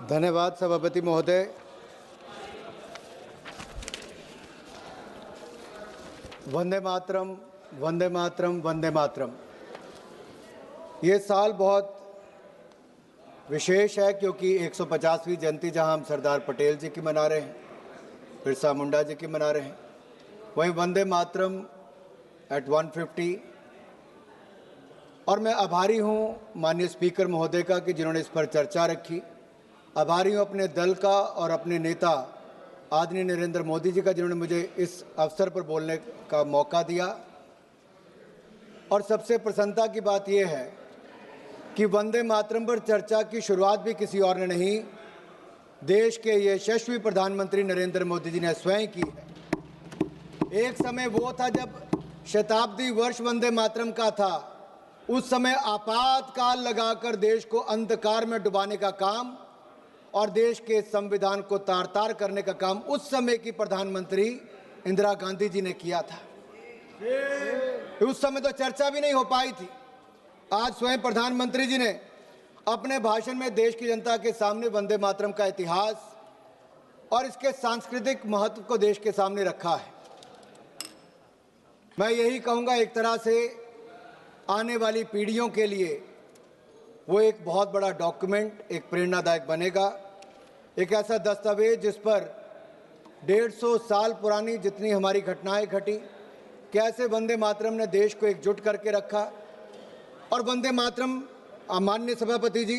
धन्यवाद सभापति महोदय। वंदे मातरम, वंदे मातरम, वंदे मातरम। ये साल बहुत विशेष है क्योंकि 150वीं जयंती जहां हम सरदार पटेल जी की मना रहे हैं, बिरसा मुंडा जी की मना रहे हैं, वहीं वंदे मातरम एट 150। और मैं आभारी हूं माननीय स्पीकर महोदय का कि जिन्होंने इस पर चर्चा रखी। आभारी हूं अपने दल का और अपने नेता आदरणीय नरेंद्र मोदी जी का जिन्होंने मुझे इस अवसर पर बोलने का मौका दिया। और सबसे प्रसन्नता की बात यह है कि वंदे मातरम पर चर्चा की शुरुआत भी किसी और ने नहीं, देश के यशस्वी प्रधानमंत्री नरेंद्र मोदी जी ने स्वयं की है। एक समय वो था जब शताब्दी वर्ष वंदे मातरम का था, उस समय आपातकाल लगाकर देश को अंधकार में डुबाने का काम और देश के संविधान को तार तार करने का काम उस समय की प्रधानमंत्री इंदिरा गांधी जी ने किया था। उस समय तो चर्चा भी नहीं हो पाई थी। आज स्वयं प्रधानमंत्री जी ने अपने भाषण में देश की जनता के सामने वंदे मातरम का इतिहास और इसके सांस्कृतिक महत्व को देश के सामने रखा है। मैं यही कहूंगा, एक तरह से आने वाली पीढ़ियों के लिए वो एक बहुत बड़ा डॉक्यूमेंट, एक प्रेरणादायक बनेगा, एक ऐसा दस्तावेज जिस पर 150 साल पुरानी जितनी हमारी घटनाएं घटी, कैसे वंदे मातरम ने देश को एकजुट करके रखा। और वंदे मातरम, माननीय सभापति जी,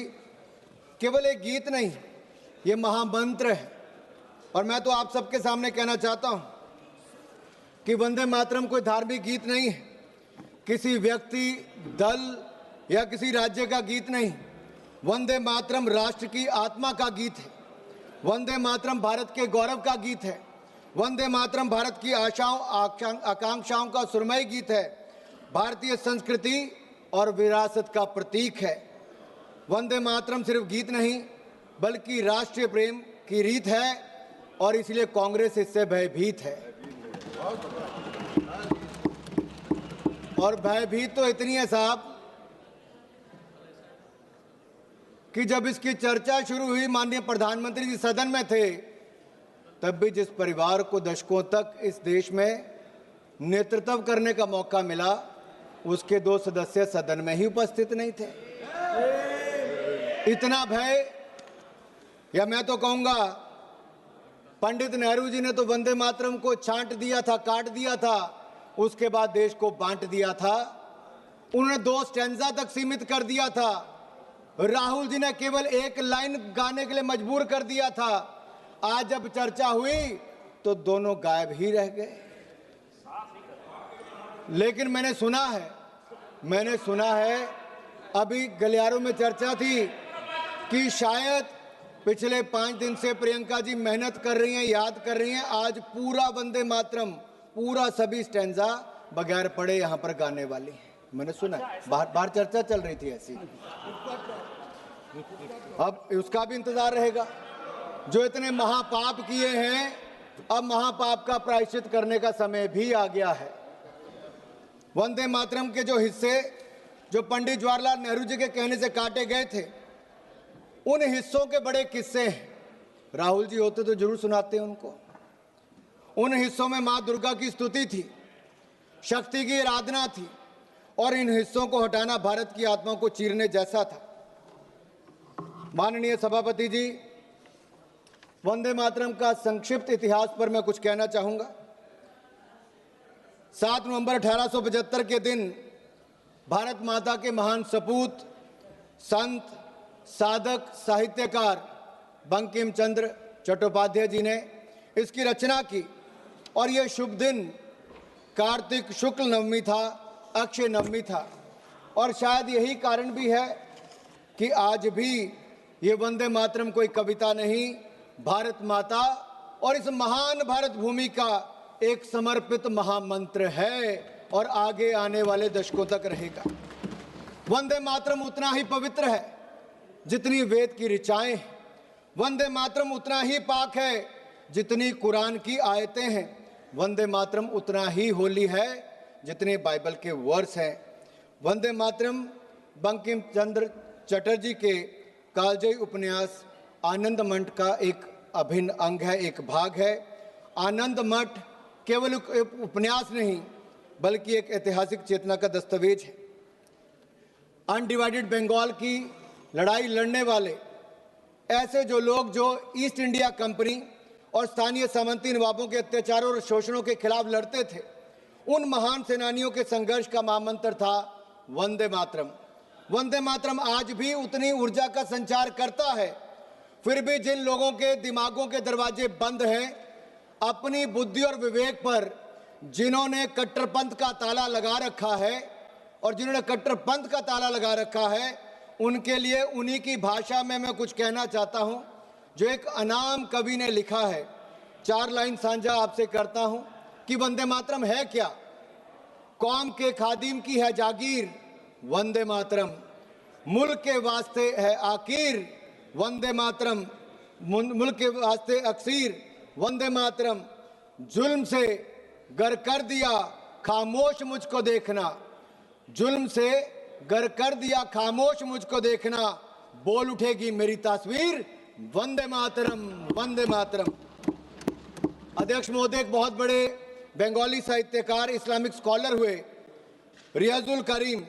केवल एक गीत नहीं, ये महामंत्र है। और मैं तो आप सबके सामने कहना चाहता हूं कि वंदे मातरम कोई धार्मिक गीत नहीं है, किसी व्यक्ति, दल या किसी राज्य का गीत नहीं। वंदे मातरम राष्ट्र की आत्मा का गीत है। वंदे मातरम भारत के गौरव का गीत है। वंदे मातरम भारत की आशाओं आकांक्षाओं का सुरमई गीत है। भारतीय संस्कृति और विरासत का प्रतीक है। वंदे मातरम सिर्फ गीत नहीं बल्कि राष्ट्रीय प्रेम की रीत है और इसलिए कांग्रेस इससे भयभीत है। और भयभीत तो इतनी है साहब कि जब इसकी चर्चा शुरू हुई, माननीय प्रधानमंत्री जी सदन में थे, तब भी जिस परिवार को दशकों तक इस देश में नेतृत्व करने का मौका मिला, उसके 2 सदस्य सदन में ही उपस्थित नहीं थे। इतना भय, या मैं तो कहूंगा पंडित नेहरू जी ने तो वंदे मातरम को छांट दिया था, काट दिया था, उसके बाद देश को बांट दिया था। उन्होंने 2 स्टैंजा तक सीमित कर दिया था। राहुल जी ने केवल 1 लाइन गाने के लिए मजबूर कर दिया था। आज जब चर्चा हुई तो दोनों गायब ही रह गए। लेकिन मैंने सुना है अभी गलियारों में चर्चा थी कि शायद पिछले 5 दिन से प्रियंका जी मेहनत कर रही हैं, याद कर रही हैं, आज पूरा वंदे मातरम, पूरा सभी स्टैंजा बगैर पढ़े यहां पर गाने वाली है। मैंने सुना, बाहर चर्चा चल रही थी ऐसी। अब उसका भी इंतजार रहेगा। जो इतने महापाप किए हैं, अब महापाप का प्रायश्चित करने का समय भी आ गया है। वंदे मातरम के जो हिस्से जो पंडित जवाहरलाल नेहरू जी के कहने से काटे गए थे, उन हिस्सों के बड़े किस्से हैं। राहुल जी होते तो जरूर सुनाते हैं उनको। उन हिस्सों में मां दुर्गा की स्तुति थी, शक्ति की आराधना थी, और इन हिस्सों को हटाना भारत की आत्मा को चीरने जैसा था। माननीय सभापति जी, वंदे मातरम का संक्षिप्त इतिहास पर मैं कुछ कहना चाहूंगा। 7 नवंबर 1875 के दिन भारत माता के महान सपूत, संत, साधक, साहित्यकार बंकिम चंद्र चट्टोपाध्याय जी ने इसकी रचना की। और यह शुभ दिन कार्तिक शुक्ल नवमी था, अक्षय नवमी था। और शायद यही कारण भी है कि आज भी ये वंदे मातरम कोई कविता नहीं, भारत माता और इस महान भारत भूमि का एक समर्पित महामंत्र है और आगे आने वाले दशकों तक रहेगा। वंदे मातरम उतना ही पवित्र है जितनी वेद की ऋचाएं हैं। वंदे मातरम उतना ही पाक है जितनी कुरान की आयतें हैं। वंदे मातरम उतना ही होली है जितने बाइबल के वर्स हैं। वंदे मातरम बंकिम चंद्र चटर्जी के कालजयी उपन्यास आनंद मठ का एक अभिन्न अंग है, एक भाग है। आनंद मठ केवल एक उपन्यास नहीं बल्कि एक ऐतिहासिक चेतना का दस्तावेज है। अनडिवाइडेड बंगाल की लड़ाई लड़ने वाले ऐसे जो लोग जो ईस्ट इंडिया कंपनी और स्थानीय सामंती नवाबों के अत्याचारों और शोषणों के खिलाफ लड़ते थे, उन महान सेनानियों के संघर्ष का महामंत्र था वंदे मातरम। वंदे मातरम आज भी उतनी ऊर्जा का संचार करता है। फिर भी जिन लोगों के दिमागों के दरवाजे बंद हैं, अपनी बुद्धि और विवेक पर जिन्होंने कट्टरपंथ का ताला लगा रखा है और जिन्होंने कट्टरपंथ का ताला लगा रखा है, उनके लिए उन्हीं की भाषा में मैं कुछ कहना चाहता हूं जो एक अनाम कवि ने लिखा है। 4 लाइन साझा आपसे करता हूं कि वंदे मातरम है क्या। कौम के खादिम की है जागीर वंदे मातरम, मुल्क के वास्ते है आकीर वंदे मातरम, मुल्क के वास्ते अक्सीर वंदे मातरम। जुल्म से गर कर दिया खामोश मुझको देखना, जुल्म से गर कर दिया खामोश मुझको देखना, बोल उठेगी मेरी तस्वीर वंदे मातरम वंदे मातरम। अध्यक्ष महोदय एक बहुत बड़े बंगाली साहित्यकार, इस्लामिक स्कॉलर हुए रियाजुल करीम,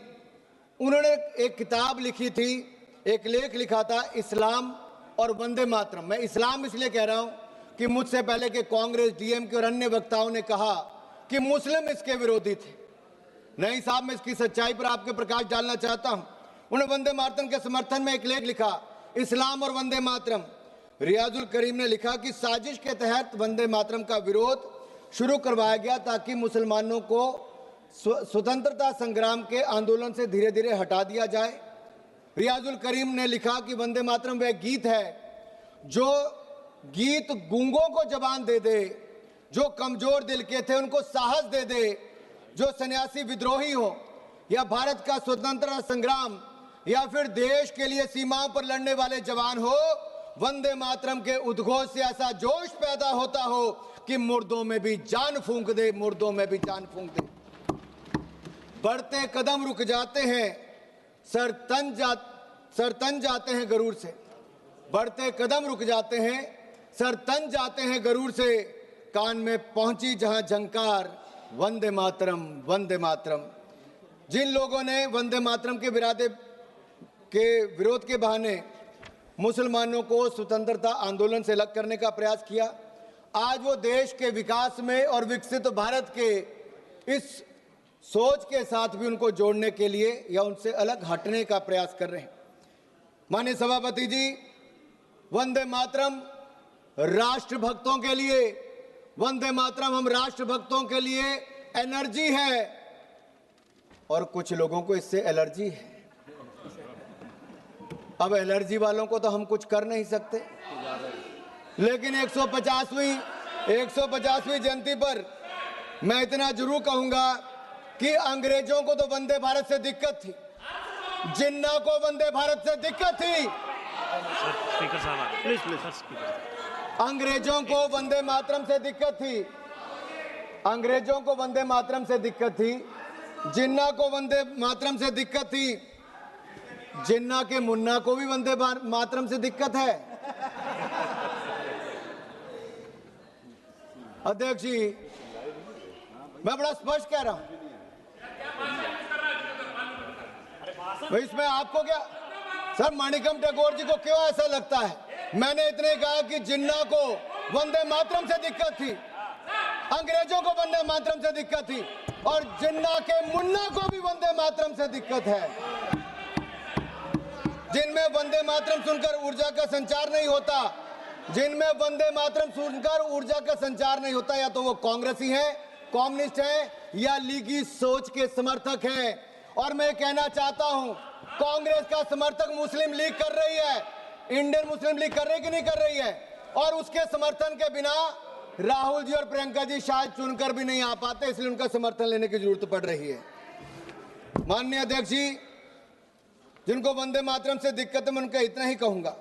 उन्होंने एक किताब लिखी थी, एक लेख लिखा था इस्लाम और वंदे मातरम। मैं इस्लाम इसलिए कह रहा हूं कि मुझसे पहले के कांग्रेस, डीएमके और अन्य वक्ताओं ने कहा कि मुस्लिम इसके विरोधी थे। नहीं साहब, मैं इसकी सच्चाई पर आपके प्रकाश डालना चाहता हूं। उन्होंने वंदे मातरम के समर्थन में एक लेख लिखा, इस्लाम और वंदे मातरम। रियाजुल करीम ने लिखा कि साजिश के तहत वंदे मातरम का विरोध शुरू करवाया गया ताकि मुसलमानों को स्वतंत्रता संग्राम के आंदोलन से धीरे धीरे हटा दिया जाए। रियाजुल करीम ने लिखा कि वंदे मातरम वह गीत है जो गीत गूंगों को जबान दे दे, जो कमजोर दिल के थे उनको साहस दे दे, जो सन्यासी विद्रोही हो या भारत का स्वतंत्रता संग्राम या फिर देश के लिए सीमाओं पर लड़ने वाले जवान हो, वंदे मातरम के उद्घोष से ऐसा जोश पैदा होता हो कि मुर्दों में भी जान फूंक दे, मुर्दों में भी जान फूंक दे। बढ़ते कदम रुक जाते हैं, सर तन जाते हैं गरूर से। बढ़ते कदम रुक जाते हैं, सर तन जाते हैं गरूर से, कान में पहुंची जहां झंकार वंदे मातरम वंदे मातरम। जिन लोगों ने वंदे मातरम के विरोध के बहाने मुसलमानों को स्वतंत्रता आंदोलन से अलग करने का प्रयास किया, आज वो देश के विकास में और विकसित भारत के इस सोच के साथ भी उनको जोड़ने के लिए या उनसे अलग हटने का प्रयास कर रहे हैं। माननीय सभापति जी, वंदे मातरम राष्ट्रभक्तों के लिए, वंदे मातरम हम राष्ट्रभक्तों के लिए एनर्जी है और कुछ लोगों को इससे एलर्जी है। अब एलर्जी वालों को तो हम कुछ कर नहीं सकते, लेकिन 150वीं जयंती पर मैं इतना जरूर कहूंगा कि अंग्रेजों को तो वंदे भारत से दिक्कत थी, जिन्ना को वंदे भारत से दिक्कत थी। स्पीकर साहब प्लीज स्पीकर। अंग्रेजों को वंदे मातरम से दिक्कत थी, अंग्रेजों को वंदे मातरम से दिक्कत थी, जिन्ना को वंदे मातरम से दिक्कत थी, जिन्ना के मुन्ना को भी वंदे मातरम से दिक्कत है। अध्यक्ष जी, मैं बड़ा स्पष्ट कह रहा हूं, इसमें आपको क्या सर, माणिकम टैगोर जी को क्यों ऐसा लगता है? मैंने इतने कहा कि जिन्ना को वंदे मातरम से दिक्कत थी, अंग्रेजों को वंदे मातरम से दिक्कत थी और जिन्ना के मुन्ना को भी वंदे मातरम से दिक्कत है। जिनमें वंदे मातरम सुनकर ऊर्जा का संचार नहीं होता, जिनमें वंदे मातरम सुनकर ऊर्जा का संचार नहीं होता, या तो वो कांग्रेसी हैं, कम्युनिस्ट हैं या लीगी सोच के समर्थक हैं। और मैं कहना चाहता हूं, कांग्रेस का समर्थक मुस्लिम लीग कर रही है, इंडियन मुस्लिम लीग कर रही है कि नहीं कर रही है, और उसके समर्थन के बिना राहुल जी और प्रियंका जी शायद चुनकर भी नहीं आ पाते, इसलिए उनका समर्थन लेने की जरूरत पड़ रही है। माननीय अध्यक्ष जी, जिनको वंदे मातरम से दिक्कत है, मैं उनका इतना ही कहूंगा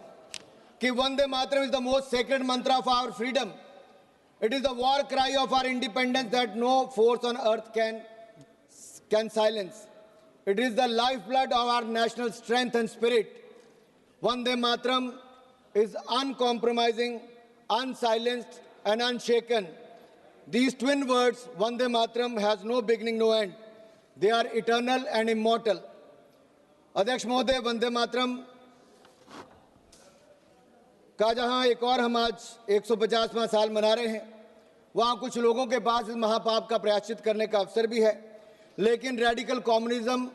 कि Vande Mataram is the most sacred mantra of our freedom. It is the war cry of our independence that no force on earth can silence. It is the lifeblood of our national strength and spirit. Vande Mataram is uncompromising, unsilenced, and unshaken. These twin words, Vande Mataram, has no beginning, no end. They are eternal and immortal. अध्यक्ष महोदय, वंदे मातरम का जहां एक और हम आज 150वां साल मना रहे हैं, वहां कुछ लोगों के पास इस महापाप का प्रायश्चित करने का अवसर भी है, लेकिन रेडिकल कम्युनिज्म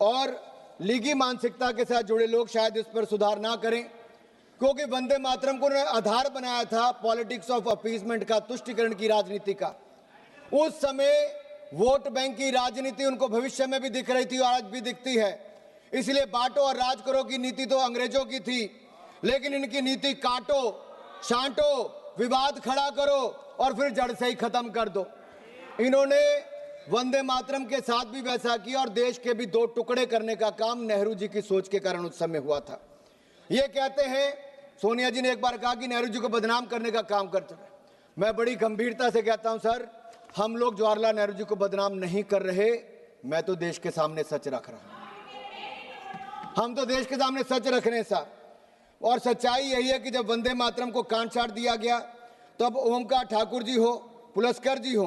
और लीगी मानसिकता के साथ जुड़े लोग शायद इस पर सुधार ना करें, क्योंकि वंदे मातरम को उन्होंने आधार बनाया था पॉलिटिक्स ऑफ अपीसमेंट का, तुष्टिकरण की राजनीति का। उस समय वोट बैंक की राजनीति उनको भविष्य में भी दिख रही थी और आज भी दिखती है। इसलिए बांटो और राज करो की नीति तो अंग्रेजों की थी, लेकिन इनकी नीति काटो, छांटो, विवाद खड़ा करो और फिर जड़ से ही खत्म कर दो। इन्होंने वंदे मातरम के साथ भी वैसा किया और देश के भी दो टुकड़े करने का काम नेहरू जी की सोच के कारण उस समय हुआ था। ये कहते हैं, सोनिया जी ने एक बार कहा कि नेहरू जी को बदनाम करने का काम करते हैं। मैं बड़ी गंभीरता से कहता हूं सर, हम लोग जवाहरलाल नेहरू जी को बदनाम नहीं कर रहे, मैं तो देश के सामने सच रख रहा हूं। हम तो देश के सामने सच रख रहे हैं साहब, और सच्चाई यही है कि जब वंदे मातरम को काट छाट दिया गया, तब ओमकार ठाकुर जी हो, पुलस्कर जी हो,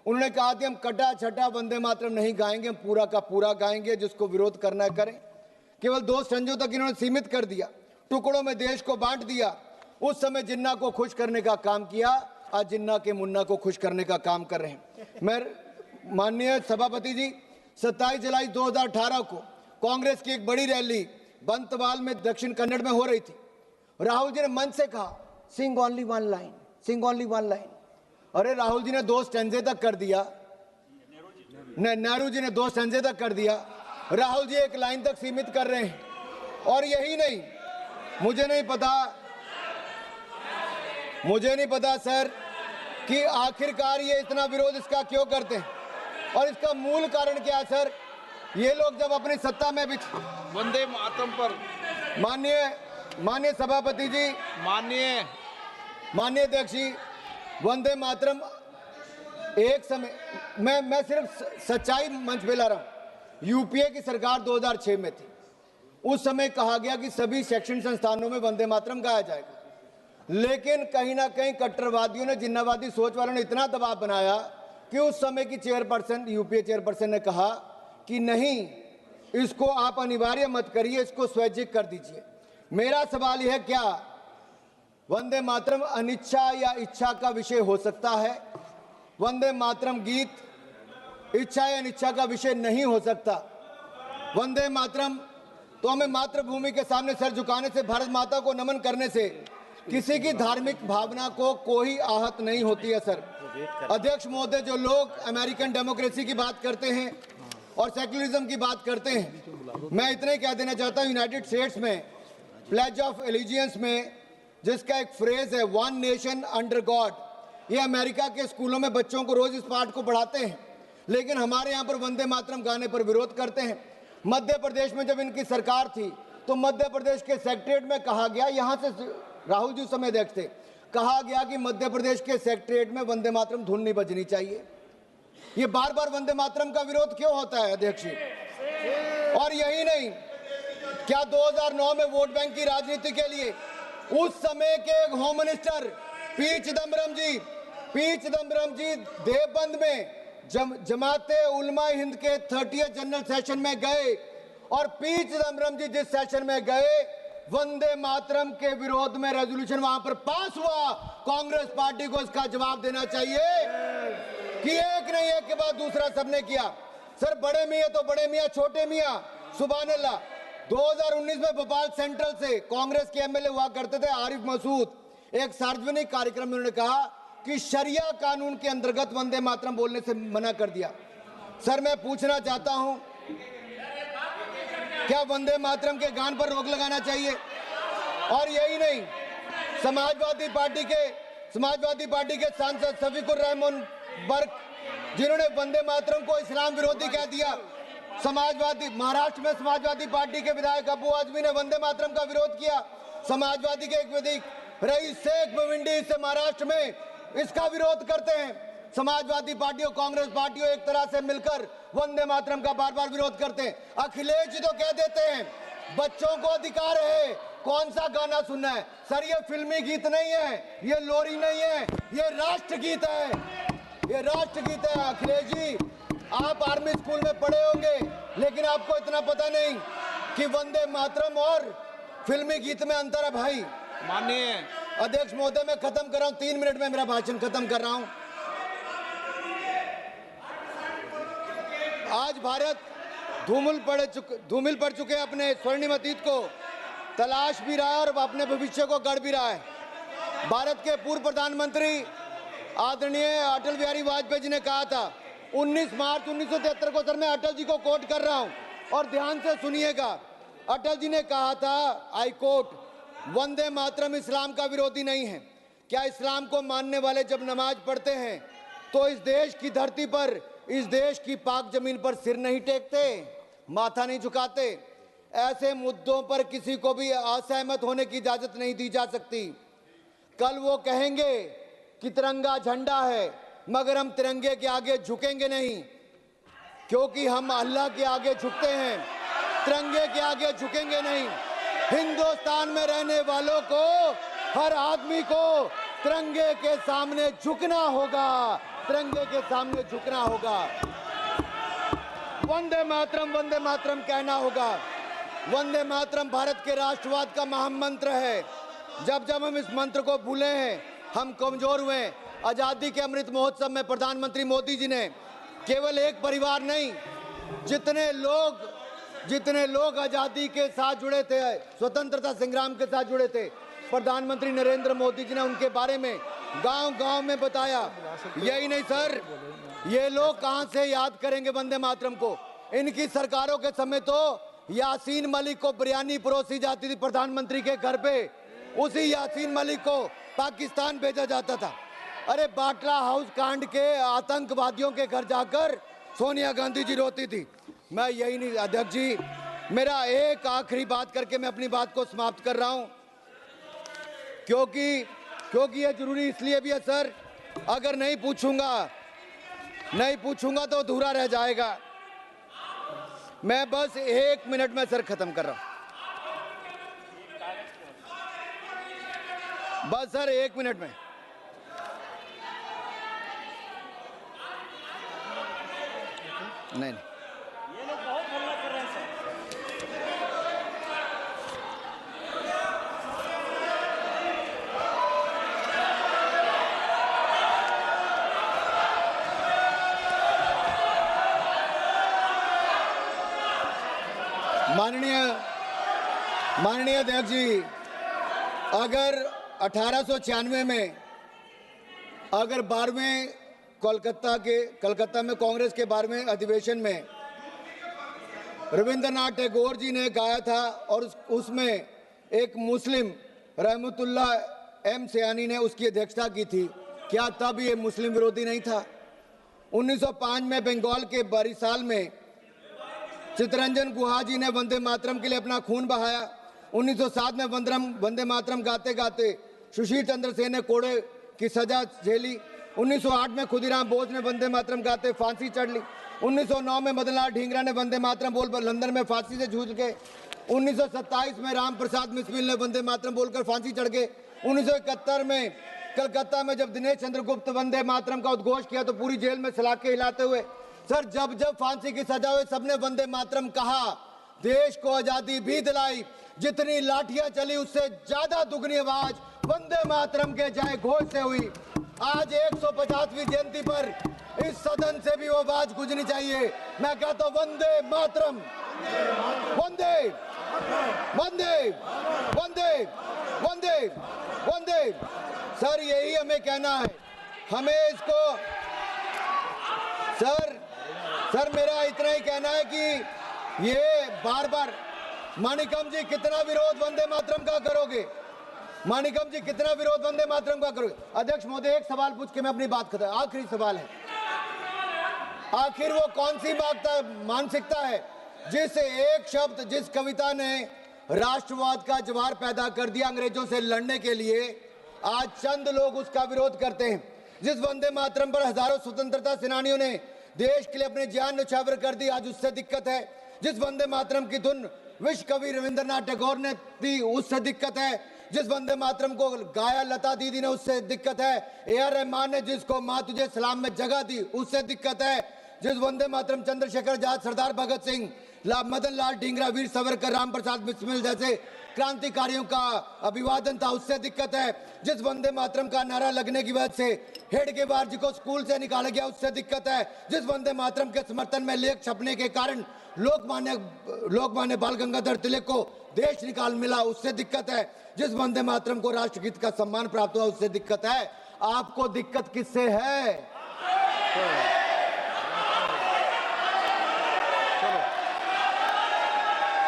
उन्होंने कहा कि हम कटा छटा वंदे मातरम नहीं गाएंगे, हम पूरा का पूरा गाएंगे, जिसको विरोध करना है करें। केवल 2 संजों तक इन्होंने सीमित कर दिया, टुकड़ों में देश को बांट दिया। उस समय जिन्ना को खुश करने का काम किया, आज जिन्ना के मुन्ना को खुश करने का काम कर रहे हैं। मैं माननीय सभापति जी, 27 जुलाई 2018 को कांग्रेस की एक बड़ी रैली बंतवाल में दक्षिण कन्नड़ में हो रही थी। राहुल जी ने मंच से कहा, सिंग ओनली वन लाइन, सिंग ओनली वन लाइन। अरे राहुल जी ने 2 स्टैंजे तक कर दिया, नेहरू जी ने 2 स्टैंजे तक कर दिया, राहुल जी 1 लाइन तक सीमित कर रहे हैं। और यही नहीं, मुझे नहीं पता सर कि आखिरकार ये इतना विरोध इसका क्यों करते हैं और इसका मूल कारण क्या है सर। ये लोग जब अपनी सत्ता में भी वंदे मातरम पर माननीय सभापति जी, माननीय अध्यक्ष जी, वंदे मातरम एक समय मैं सिर्फ सच्चाई मंच पे ला रहा हूं। यूपीए की सरकार 2006 में थी, उस समय कहा गया कि सभी शैक्षणिक संस्थानों में वंदे मातरम गाया जाएगा, लेकिन कहीं ना कहीं कट्टरवादियों ने, जिन्नावादी सोच वालों ने इतना दबाव बनाया कि उस समय की चेयरपर्सन, यूपीए चेयरपर्सन ने कहा कि नहीं, इसको आप अनिवार्य मत करिए, इसको स्वैच्छिक कर दीजिए। मेरा सवाल यह है, क्या वंदे मातरम अनिच्छा या इच्छा का विषय हो सकता है? वंदे मातरम गीत इच्छा या अनिच्छा का विषय नहीं हो सकता। वंदे मातरम तो हमें मातृभूमि के सामने सर झुकाने से, भारत माता को नमन करने से किसी की धार्मिक भावना को कोई आहत नहीं होती है सर। अध्यक्ष महोदय, जो लोग अमेरिकन डेमोक्रेसी की बात करते हैं और सेक्युलरिज्म की बात करते हैं, मैं इतना ही कह देना चाहता हूं, यूनाइटेड स्टेट्स में प्लेज ऑफ एलिजियंस में जिसका एक फ्रेज है, वन नेशन अंडर गॉड, ये अमेरिका के स्कूलों में बच्चों को रोज इस पाठ को पढ़ाते हैं, लेकिन हमारे यहाँ पर वंदे मातरम गाने पर विरोध करते हैं। मध्य प्रदेश में जब इनकी सरकार थी तो मध्य प्रदेश के सेक्रेटरीट में कहा गया, यहाँ से राहुल जी समय देखते, कहा गया कि मध्य प्रदेश के सेक्रेटरीट में वंदे मातरम धुन नहीं बजनी चाहिए। ये बार बार वंदे मातरम का विरोध क्यों होता है अध्यक्ष जी? और यही नहीं, क्या 2009 में वोट बैंक की राजनीति के लिए उस समय के एक होम मिनिस्टर पी चिदम्बरम जी देवबंद में जमाते उलमा हिंद के 30th जनरल सेशन में गए, और पी चिदम्बरम जी जिस सेशन में गए, वंदे मातरम के विरोध में रेजोल्यूशन वहां पर पास हुआ। कांग्रेस पार्टी को इसका जवाब देना चाहिए कि एक नहीं, एक के बाद दूसरा सबने किया। सर, बड़े मियां तो बड़े मियां, छोटे मियां, सुभान अल्लाह। 2019 में भोपाल सेंट्रल से कांग्रेस के एमएलए हुआ करते थे आरिफ मसूद, एक सार्वजनिक कार्यक्रम में उन्होंने कहा कि शरिया कानून के अंतर्गत वंदे मातरम बोलने से मना कर दिया। सर, मैं पूछना चाहता हूं, क्या वंदे मातरम के गान पर रोक लगाना चाहिए? और यही नहीं, समाजवादी पार्टी के सांसद शफीकुर रहमान बर्क, जिन्होंने वंदे मातरम को इस्लाम विरोधी कह दिया, महाराष्ट्र में समाजवादी पार्टी के विधायक अबू आजमी ने वंदे मातरम का विरोध किया। समाजवादी के एक विधायक रईस शेख भिवंडी से महाराष्ट्र में इसका विरोध करते हैं। समाजवादी पार्टी और कांग्रेस पार्टियों एक तरह से मिलकर वंदे मातरम का बार बार विरोध करते हैं। अखिलेश जी तो कह देते हैं बच्चों को अधिकार है कौन सा गाना सुनना है? सर ये फिल्मी गीत नहीं है, ये लोरी नहीं है, ये राष्ट्रगीत है, ये राष्ट्रगीत है। अखिलेश जी, आप आर्मी स्कूल में पढ़े होंगे, लेकिन आपको इतना पता नहीं कि वंदे मातरम और फिल्मी गीत में अंतर है भाई। माननीय अध्यक्ष महोदय, मैं खत्म कर रहा हूं, 3 मिनट में मेरा भाषण खत्म कर रहा हूं। आज भारत धूमिल पड़ चुके अपने स्वर्णिम अतीत को तलाश भी रहा है और अपने भविष्य को गढ़ भी रहा है। भारत के पूर्व प्रधानमंत्री आदरणीय अटल बिहारी वाजपेयी जी ने कहा था 19 मार्च 1973 को, सर मैं अटल जी को कोट कर रहा हूं और ध्यान से सुनिएगा। अटल जी ने कहा था, आई कोट, वंदे मातरम इस्लाम का विरोधी नहीं है। क्या इस्लाम को मानने वाले जब नमाज पढ़ते हैं तो इस देश की धरती पर, इस देश की पाक जमीन पर सिर नहीं टेकते, माथा नहीं झुकाते? ऐसे मुद्दों पर किसी को भी असहमत होने की इजाजत नहीं दी जा सकती। कल वो कहेंगे कि तिरंगा झंडा है, मगर हम तिरंगे के आगे झुकेंगे नहीं, क्योंकि हम अल्लाह के आगे झुकते हैं, तिरंगे के आगे झुकेंगे नहीं। हिंदुस्तान में रहने वालों को, हर आदमी को तिरंगे के सामने झुकना होगा, तिरंगे के सामने झुकना होगा। वंदे मातरम कहना होगा। वंदे मातरम भारत के राष्ट्रवाद का महामंत्र है। जब जब हम इस मंत्र को भूले हैं, हम कमजोर हुए। आजादी के अमृत महोत्सव में प्रधानमंत्री मोदी जी ने केवल एक परिवार नहीं, जितने लोग आजादी के साथ जुड़े थे, स्वतंत्रता संग्राम के साथ जुड़े थे, प्रधानमंत्री नरेंद्र मोदी जी ने उनके बारे में गांव-गांव में बताया। यही नहीं सर, ये लोग कहां से याद करेंगे वंदे मातरम को? इनकी सरकारों के समय तो यासीन मलिक को बिरयानी परोसी जाती थी प्रधानमंत्री के घर पे, उसी यासीन मलिक को पाकिस्तान भेजा जाता था। अरे बाटला हाउस कांड के आतंकवादियों के घर जाकर सोनिया गांधी जी रोती थी। मैं यही नहीं, अध्यक्ष जी, मेरा एक आखिरी बात करके मैं अपनी बात को समाप्त कर रहा हूं, क्योंकि ये जरूरी इसलिए भी है सर, अगर नहीं पूछूंगा तो अधूरा रह जाएगा। मैं बस 1 मिनट में सर खत्म कर रहा हूं, बस सर 1 मिनट में। नहीं, ये लोग बहुत हल्ला कर रहे हैं सर। माननीय अध्यक्ष जी, अगर 1896 में अगर 12वें कलकत्ता में कांग्रेस के 12वें अधिवेशन में रविंद्रनाथ टैगोर जी ने गाया था और उसमें एक मुस्लिम रहमतुल्लाह एम सयानी ने उसकी अध्यक्षता की थी, क्या तब ये मुस्लिम विरोधी नहीं था? 1905 में बंगाल के बारिसाल में चित्तरंजन गुहा जी ने वंदे मातरम के लिए अपना खून बहाया। 1907 में वंदे मातरम गाते गाते सुशील चंद्र सेन ने कोड़े की सजा झेली। 1908 में खुदीराम बोस ने वंदे मातरम गाते फांसी चढ़ ली। 1909 में मदनलाल ढींगरा ने वंदे मातरम बोल लंदन में फांसी से जूझ गए। 1927 में राम प्रसाद मिस्मिल ने वंदे मातरम बोलकर फांसी चढ़ गए। 1971 में कलकत्ता में जब दिनेश चंद्रगुप्त वंदे मातरम का उद्घोष किया तो पूरी जेल में सलाखे हिलाते हुए सर जब फांसी की सजा हुई सबने वंदे मातरम कहा। देश को आजादी भी दिलाई, जितनी लाठियां चली उससे ज्यादा दुगनी आवाज वंदे मातरम के जय घोष से हुई। आज 150वीं जयंती पर इस सदन से भी वो आवाज गूंजनी चाहिए। मैं कहता हूं वंदे मातरम, वंदे वंदे वंदे वंदे वंदे। सर यही हमें कहना है, हमें इसको सर मेरा इतना ही कहना है कि ये बार बार मानिकम जी कितना विरोध वंदे मातरम का करोगे? मानिकम जी कितना विरोध वंदे मातरम का करोगे? अध्यक्ष महोदय एक सवाल पूछ के मैं अपनी बात खत्म, आखिरी सवाल है, आखिर वो कौन सी मानसिकता है जिस एक शब्द, जिस कविता ने राष्ट्रवाद का ज्वार पैदा कर दिया अंग्रेजों से लड़ने के लिए, आज चंद लोग उसका विरोध करते हैं। जिस वंदे मातरम पर हजारों स्वतंत्रता सेनानियों ने देश के लिए अपनी जान न्यौछावर कर दी, आज उससे दिक्कत है। जिस वंदे मातरम की धुन विश्व कवि रविंद्रनाथ टैगोर ने दी उससे दिक्कत है, जिस वंदे मातरम को गाया लता दीदी ने उससे दिक्कत है, ए.आर. रहमान ने जिसको माँ तुझे सलाम में जगह दी उससे दिक्कत है, जिस वंदे मातरम चंद्रशेखर आजाद, सरदार भगत सिंह, मदन लाल ढींगरा, वीर सावरकर, राम प्रसाद बिस्मिल जैसे क्रांतिकारियों का अभिवादन था उससे दिक्कत है, जिस वंदे मातरम का नारा लगने की वजह से हेडगेवार जी को स्कूल से निकाला गया उससे दिक्कत है, जिस वंदे मातरम के समर्थन में लेख छपने के कारण लोकमान्य बाल गंगाधर तिलक को देश निकाल मिला उससे दिक्कत है, जिस वंदे मातरम को राष्ट्रगीत का सम्मान प्राप्त हुआ उससे दिक्कत है। आपको दिक्कत किससे है?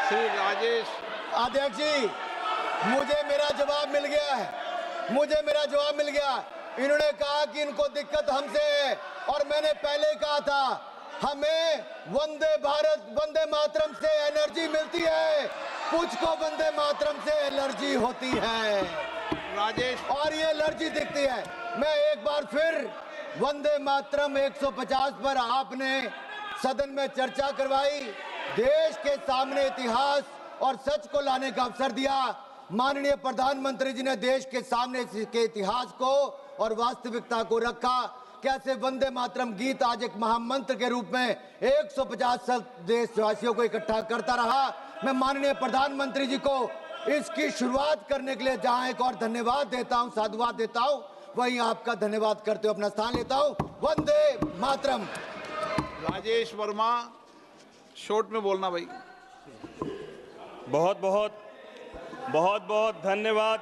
श्री राजेश अध्यक्ष जी, मुझे मेरा जवाब मिल गया है, मुझे मेरा जवाब मिल गया। इन्होंने कहा कि इनको दिक्कत हमसे है और मैंने पहले कहा था हमें वंदे मातरम से एनर्जी मिलती है, कुछ को वंदे मातरम से एलर्जी होती है राजेश और ये एलर्जी दिखती है। मैं एक बार फिर वंदे मातरम 150 पर आपने सदन में चर्चा करवाई, देश के सामने इतिहास और सच को लाने का अवसर दिया। माननीय प्रधानमंत्री जी ने देश के सामने के इतिहास को और वास्तविकता को रखा। कैसे वंदे मातरम गीत आज एक महामंत्र के रूप में 150 देशवासियों को इकट्ठा करता रहा। मैं माननीय प्रधानमंत्री जी को इसकी शुरुआत करने के लिए जहां एक और धन्यवाद देता हूं, साधुवाद देता हूं, वहीं आपका धन्यवाद करते हुए अपना स्थान लेता हूं। वंदे मातरम। राजेश वर्मा, शॉर्ट में बोलना भाई। बहुत बहुत धन्यवाद